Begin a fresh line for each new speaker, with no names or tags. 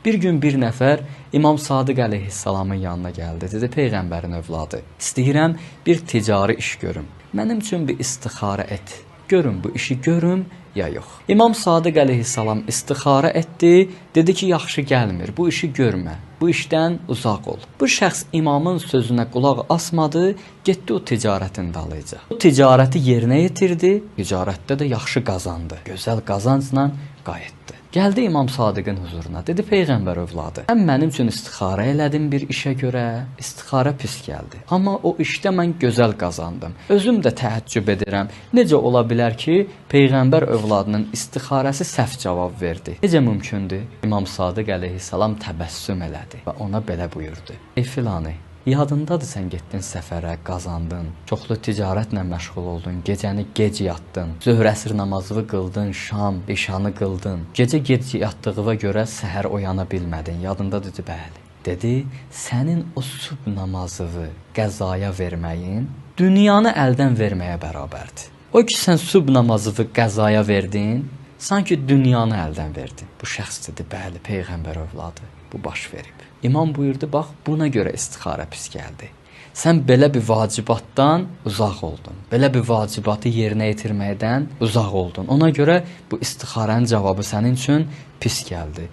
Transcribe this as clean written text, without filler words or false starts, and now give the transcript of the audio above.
Bir gün bir nəfər İmam Sadiq əleyhissalamın yanına gəldi. Dedi, Peyğəmbərin övladı, istəyirəm bir ticari iş görüm. Mənim üçün bir istixarə et. Görün bu işi görüm ya yox. İmam Sadiq əleyhissalam istixarə etdi. Dedi ki, yaxşı gəlmir. Bu işi görmə. Bu işdən uzaq ol. Bu şəxs imamın sözünə qulaq asmadı. Getdi o ticarətin dalıyca. O ticarəti yerinə yetirdi. Ticarətdə də yaxşı qazandı. Gözəl qazancla qayıtdı. Gəldi İmam Sadiqin huzuruna. Dedi, Peyğəmbər övladı, sən mənim üçün istixarə elədin bir işə görə. İstixarə pis gəldi. Amma o işdə mən gözəl qazandım. Özüm də təəccüb edirəm. Necə ola bilər ki, Peyğəmbər övladının istixarəsi səhv cavab verdi? Necə mümkündür? İmam Sadiq əleyhissalam təbəssüm elədi və ona belə buyurdu. Ey filanı, yadındadır sən getdin səfərə, qazandın, çoxlu ticarətlə məşğul oldun, gecəni gec yatdın, zöhr əsr namazını qıldın, şam, işanı qıldın, gecə gec yatdığına görə səhər oyana bilmədin, yadındadır? Bəli. Dedi, sənin o sübh namazını qəzaya verməyin dünyanı əldən verməyə bərabərdir. O ki, sən sübh namazını qəzaya verdin, sanki dünyanı əldən verdin. Bu şəxs dedi, bəli, Peyğəmbər övladı, bu baş verib. İmam buyurdu, bax, buna görə istixarə pis gəldi. Sən belə bir vacibatdan uzaq oldun. Belə bir vacibatı yerinə yetirməkdən uzaq oldun. Ona görə bu istixarənin cavabı sənin üçün pis gəldi.